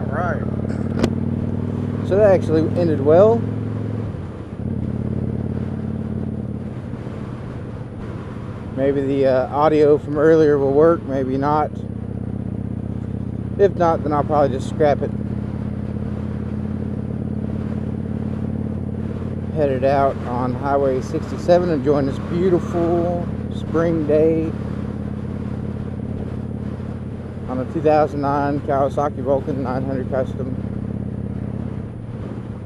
Alright. So that actually ended well. Maybe the audio from earlier will work, maybe not. If not, then I'll probably just scrap it. Headed out on Highway 67, enjoying this beautiful spring day on a 2009 Kawasaki Vulcan 900 Custom.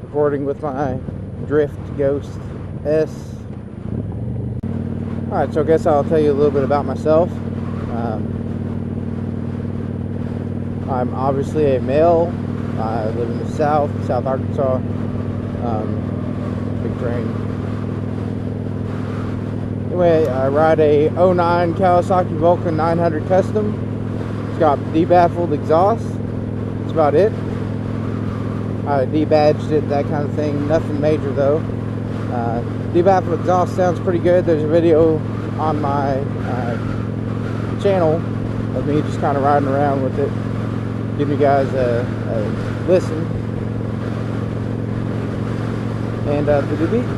Recording with my Drift Ghost S. Alright, so I guess I'll tell you a little bit about myself. I'm obviously a male. I live in the South Arkansas. Big train. Anyway, I ride a 09 Kawasaki Vulcan 900 Custom. It's got debaffled exhaust. That's about it. I debadged it, that kind of thing. Nothing major though. Debaffled exhaust sounds pretty good. There's a video on my channel of me just kind of riding around with it, giving you guys a listen. And the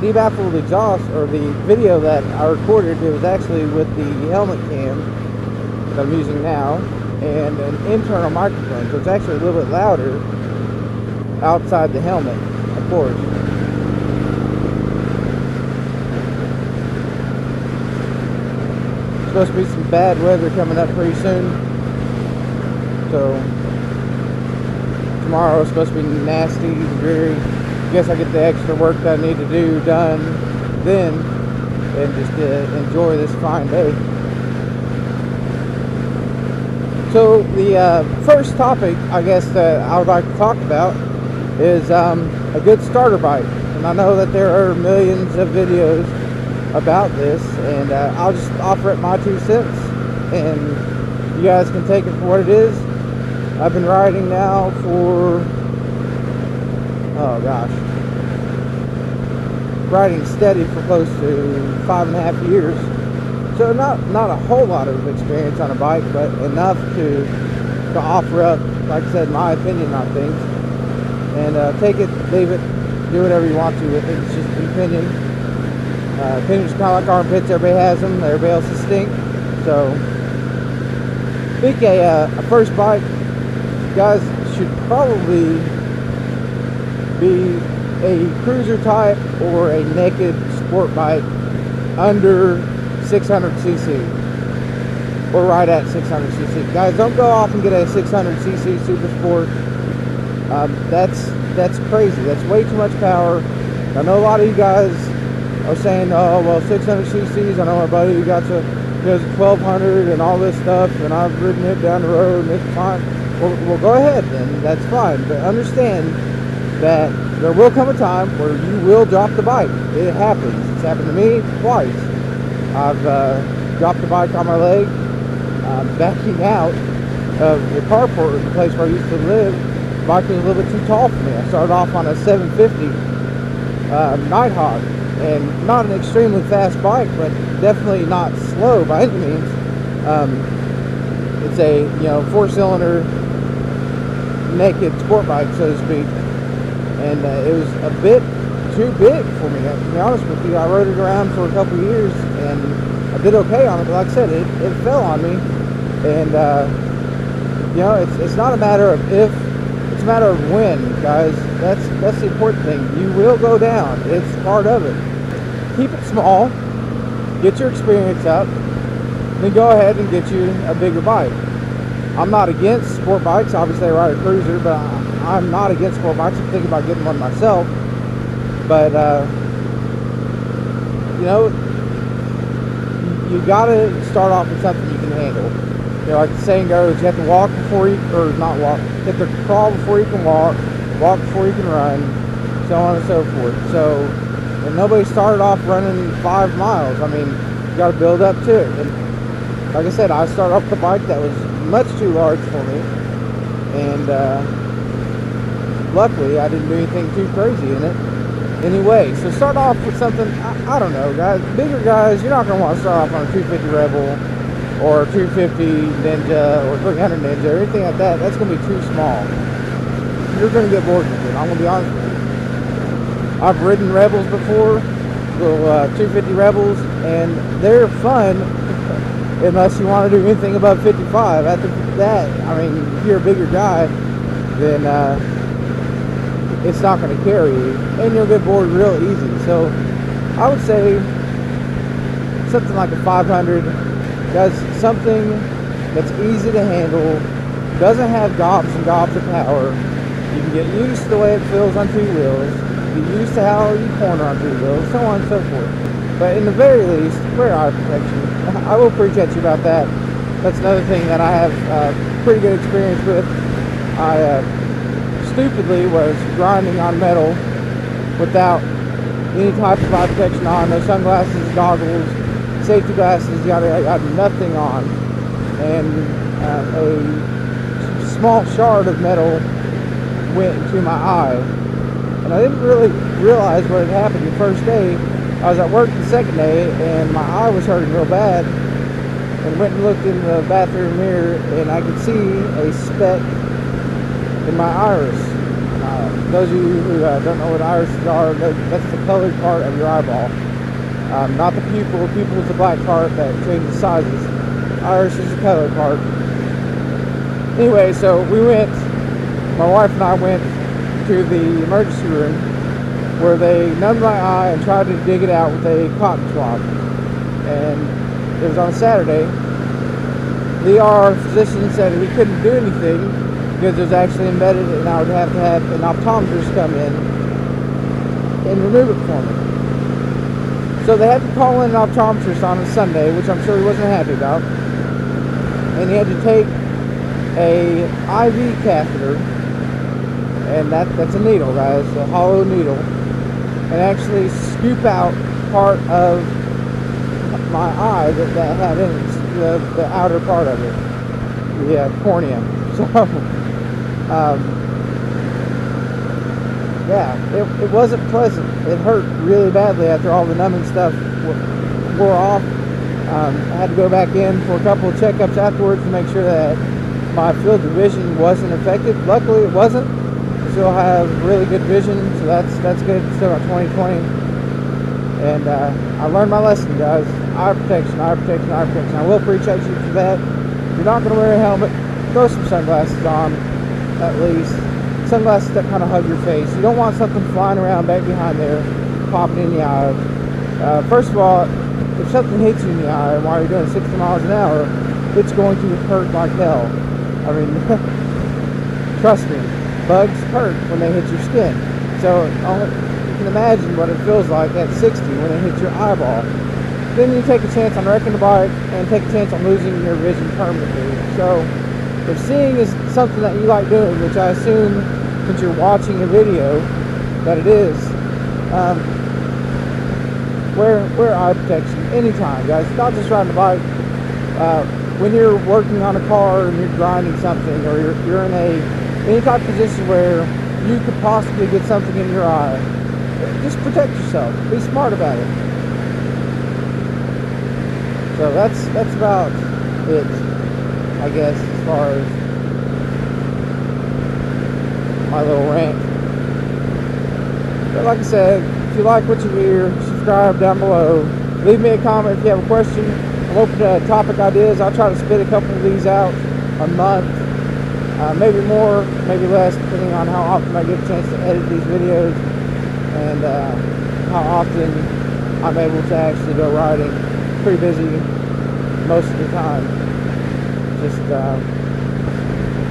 debaffled exhaust, or the video that I recorded, it was actually with the helmet cam that I'm using now and an internal microphone, so it's actually a little bit louder outside the helmet, of course. Supposed to be some bad weather coming up pretty soon, so tomorrow is supposed to be nasty, dreary. I guess I get the extra work that I need to do done then, and just enjoy this fine day. So the first topic, I guess, that I would like to talk about is a good starter bike. And I know that there are millions of videos about this, and I'll just offer it my 2 cents, and you guys can take it for what it is. I've been riding now for, oh gosh, riding steady for close to 5.5 years. So not a whole lot of experience on a bike, but enough to offer up, like I said, my opinion on things. And take it, leave it, do whatever you want to with it. It's just an opinion. Opinions are kind of like armpits. Everybody has them. Everybody else's stink. So, I think a first bike, guys, should probably be a cruiser type or a naked sport bike under 600cc, or right at 600cc. Guys, don't go off and get a 600cc Super Sport. That's crazy. That's way too much power. I know a lot of you guys are saying, oh well, 600cc's. I know my buddy who got to 1200 and all this stuff, and I've ridden it down the road and it's fine. Well, go ahead then. That's fine. But understand that there will come a time where you will drop the bike. It happens. It's happened to me twice. I've dropped the bike on my leg, backing out of the carport, the place where I used to live. The bike was a little bit too tall for me. I started off on a 750 Nighthawk, and not an extremely fast bike, but definitely not slow by any means. It's a 4-cylinder naked sport bike, so to speak, and it was a bit too big for me, to be honest with you. I rode it around for a couple of years and I did okay on it, but like I said, it fell on me. And it's not a matter of if, it's a matter of when, guys. That's the important thing. You will go down. It's part of it. Keep it small, get your experience up, then go ahead and get you a bigger bike. I'm not against sport bikes. Obviously I ride a cruiser, but I'm not against sport bikes. I'm thinking about getting one myself. But you gotta start off with something you can handle. Like the saying goes, you have to walk before you, or not walk, you have to crawl before you can walk before you can run, so on and so forth. So, and nobody started off running 5 miles. I mean, you gotta build up to it. And like I said, I started off with a bike that was much too large for me, and luckily I didn't do anything too crazy in it. Anyway, so start off with something, I don't know, guys. Bigger guys, you're not going to want to start off on a 250 Rebel or 250 Ninja or 300 Ninja or anything like that, that's going to be too small. You're going to get bored with it. I'm going to be honest with you. I've ridden Rebels before, little 250 Rebels, and they're fun unless you want to do anything above 55. After that, I mean, if you're a bigger guy, then it's not going to carry you, and you'll get bored real easy. So I would say something like a 500 does something that's easy to handle, doesn't have gobs and gobs of power. You can get used to the way it feels on two wheels, get used to how you corner on two wheels, so on and so forth. But in the very least, wear eye protection. I will preach at you about that. That's another thing that I have pretty good experience with. I stupidly was grinding on metal without any type of eye protection on, no sunglasses, goggles, safety glasses, yada yada, nothing on. And a small shard of metal went into my eye. And I didn't really realize what had happened the first day. I was at work the second day, and my eye was hurting real bad. And went and looked in the bathroom mirror, and I could see a speck in my iris. Those of you who don't know what irises are, that's the colored part of your eyeball. Not the pupil. The pupil is the black part that changes sizes. Iris is the colored part. Anyway, so my wife and I went to the emergency room where they numbed my eye and tried to dig it out with a cotton swab. And it was on a Saturday. The ER physician said he couldn't do anything because it was actually embedded, and I would have to have an optometrist come in and remove it for me. So they had to call in an optometrist on a Sunday, which I'm sure he wasn't happy about. And he had to take a IV catheter, and that's a needle, guys, a hollow needle, and actually scoop out part of my eye that had in it, the outer part of it, the cornea. So, yeah, it wasn't pleasant. It hurt really badly after all the numbing stuff wore off. I had to go back in for a couple of checkups afterwards to make sure that my field of vision wasn't affected. Luckily, it wasn't. I still have really good vision, so that's good. Still got 20/20. And I learned my lesson, guys. Eye protection, eye protection, eye protection. I will preach at you for that. If you're not going to wear a helmet, throw some sunglasses on, at least. Sunglasses that kind of hug your face. You don't want something flying around back behind there, popping in the eye. First of all, if something hits you in the eye while you're doing 60 miles an hour, it's going to hurt like hell. I mean, trust me, bugs hurt when they hit your skin. So you can imagine what it feels like at 60 when it hits your eyeball. Then you take a chance on wrecking the bike and take a chance on losing your vision permanently. So if seeing is something that you like doing, which I assume since you're watching a video that it is, wear eye protection anytime, guys. Not just riding a bike. When you're working on a car and you're grinding something, or you're in any type of position where you could possibly get something in your eye, just protect yourself. Be smart about it. So that's about it, I guess, as far as my little rant. But like I said, if you like what you hear, subscribe down below. Leave me a comment if you have a question. I'm open to topic ideas. I'll try to spit a couple of these out a month. Maybe more, maybe less, depending on how often I get a chance to edit these videos and how often I'm able to actually go riding. Pretty busy most of the time. Just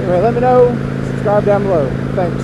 anyway, let me know. Subscribe down below. Thanks.